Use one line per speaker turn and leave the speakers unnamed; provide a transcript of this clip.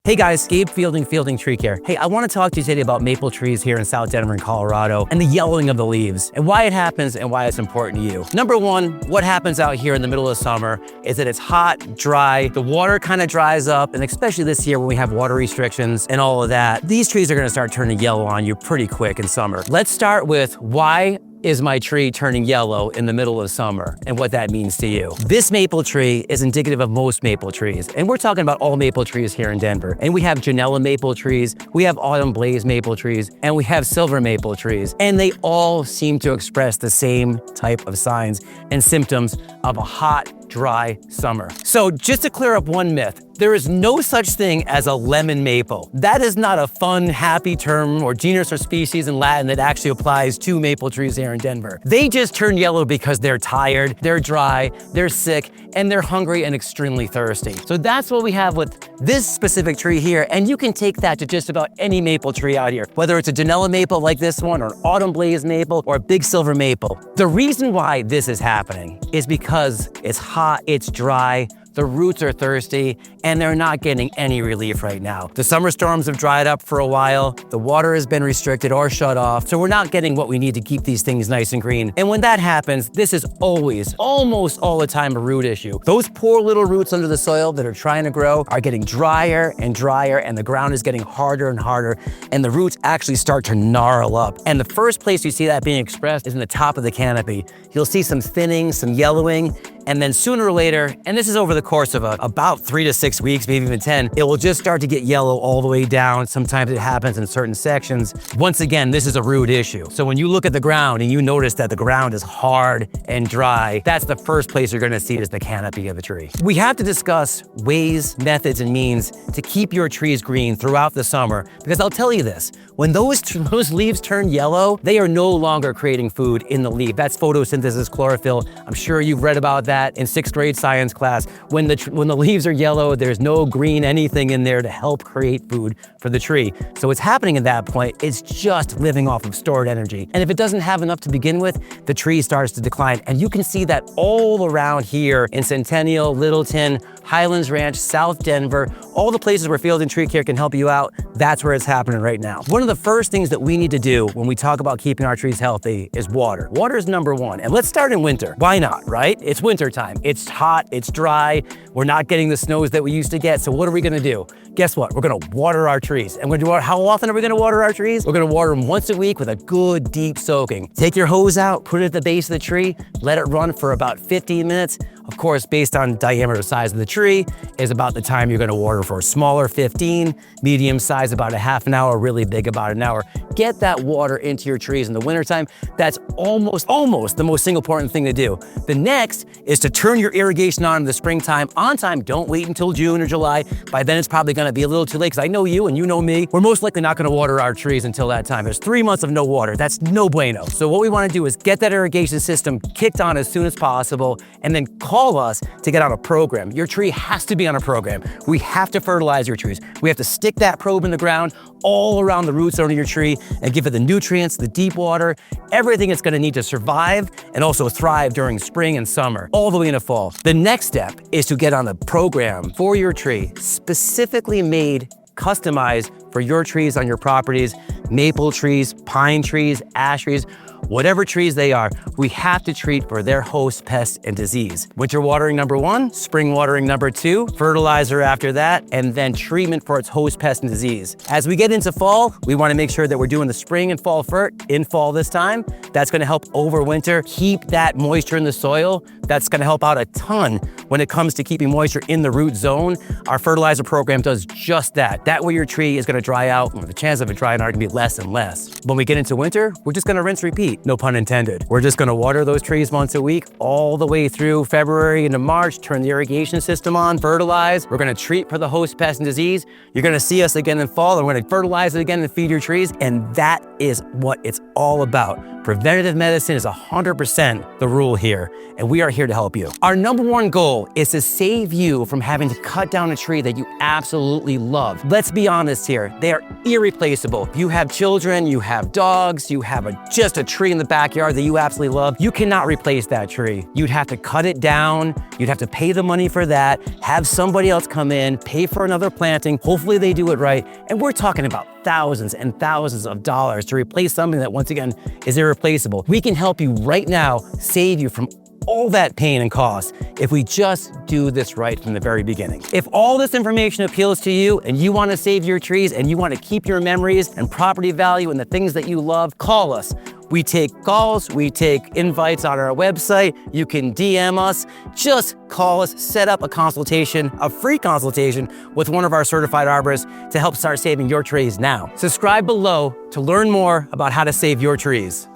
Hey guys, Gabe Fielding, Fielding Tree Care. Hey, I want to talk to you today about maple trees here in South Denver and Colorado and the yellowing of the leaves and why it happens and why it's important to you. Number one, what happens out here in the middle of summer is that it's hot, dry, the water kind of dries up, and especially this year when we have water restrictions and all of that, these trees are going to start turning yellow on you pretty quick in summer. Let's start with why is my tree turning yellow in the middle of summer and what that means to you. This maple tree is indicative of most maple trees, and we're talking about all maple trees here in Denver. And we have Ginnala maple trees, we have autumn blaze maple trees, and we have silver maple trees. And they all seem to express the same type of signs and symptoms of a hot, dry summer. So just to clear up one myth, there is no such thing as a lemon maple. That is not a fun, happy term or genus or species in Latin that actually applies to maple trees here in Denver. They just turn yellow because they're tired, they're dry, they're sick, and they're hungry and extremely thirsty. So that's what we have with this specific tree here, and you can take that to just about any maple tree out here, whether it's a Ginnala maple like this one, or an autumn blaze maple, or a big silver maple. The reason why this is happening is because it's hot, it's dry, the roots are thirsty, and they're not getting any relief right now. The summer storms have dried up for a while, the water has been restricted or shut off, so we're not getting what we need to keep these things nice and green. And when that happens, this is always, almost all the time, a root issue. Those poor little roots under the soil that are trying to grow are getting drier and drier, and the ground is getting harder and harder, and the roots actually start to gnarl up. And the first place you see that being expressed is in the top of the canopy. You'll see some thinning, some yellowing, and then sooner or later, and this is over the course of about 3 to 6 weeks, maybe even 10, it will just start to get yellow all the way down. Sometimes it happens in certain sections. Once again, this is a root issue. So when you look at the ground and you notice that the ground is hard and dry, that's the first place you're gonna see it is the canopy of a tree. We have to discuss ways, methods, and means to keep your trees green throughout the summer, because I'll tell you this, when those leaves turn yellow, they are no longer creating food in the leaf. That's photosynthesis, chlorophyll. I'm sure you've read about that in 6th grade science class. When the leaves are yellow, there's no green anything in there to help create food for the tree. So what's happening at that point is just living off of stored energy. And if it doesn't have enough to begin with, the tree starts to decline. And you can see that all around here in Centennial, Littleton, Highlands Ranch, South Denver, all the places where Fielding Tree Care can help you out, that's where it's happening right now. One of the first things that we need to do when we talk about keeping our trees healthy is water. Water is number one. And let's start in winter. Why not, right? It's winter time. It's hot, it's dry. We're not getting the snows that we used to get. So what are we gonna do? Guess what? We're gonna water our trees. And how often are we gonna water our trees? We're gonna water them once a week with a good deep soaking. Take your hose out, put it at the base of the tree, let it run for about 15 minutes. Of course, based on diameter size of the tree is about the time you're gonna water for. Smaller, 15, medium size, about a half an hour, really big, about an hour. Get that water into your trees in the wintertime. That's almost the most single important thing to do. The next is to turn your irrigation on in the springtime on time. Don't wait until June or July. By then it's probably gonna be a little too late, because I know you and you know me. We're most likely not gonna water our trees until that time. There's 3 months of no water. That's no bueno. So what we wanna do is get that irrigation system kicked on as soon as possible, and then call us to get on a program. Your tree has to be on a program. We have to fertilize your trees. We have to stick that probe in the ground all around the roots under your tree and give it the nutrients, the deep water, everything it's gonna need to survive and also thrive during spring and summer, all the way into fall. The next step is to get on a program for your tree, specifically made, customized for your trees on your properties, maple trees, pine trees, ash trees, whatever trees they are. We have to treat for their host, pest, and disease. Winter watering number one, spring watering number two, fertilizer after that, and then treatment for its host, pest, and disease. As we get into fall, we want to make sure that we're doing the spring and fall fert in fall this time. That's going to help overwinter, keep that moisture in the soil. That's going to help out a ton when it comes to keeping moisture in the root zone. Our fertilizer program does just that. That way your tree is going to dry out, and the chance of it drying out are going to be less and less. When we get into winter, we're just going to rinse, repeat. No pun intended. We're just gonna water those trees once a week all the way through February into March, turn the irrigation system on, fertilize. We're gonna treat for the host, pest, and disease. You're gonna see us again in fall, and we're gonna fertilize it again and feed your trees. And that is what it's all about. Preventative medicine is 100% the rule here, and we are here to help you. Our number one goal is to save you from having to cut down a tree that you absolutely love. Let's be honest here, they are irreplaceable. If you have children, you have dogs, you have just a tree in the backyard that you absolutely love, you cannot replace that tree. You'd have to cut it down, you'd have to pay the money for that, have somebody else come in, pay for another planting, hopefully they do it right, and we're talking about thousands and thousands of dollars to replace something that, once again, is irreplaceable. We can help you right now, save you from all that pain and cost if we just do this right from the very beginning. If all this information appeals to you and you want to save your trees and you want to keep your memories and property value and the things that you love, call us. We take calls, we take invites on our website. You can DM us. Just call us, set up a consultation, a free consultation with one of our certified arborists to help start saving your trees now. Subscribe below to learn more about how to save your trees.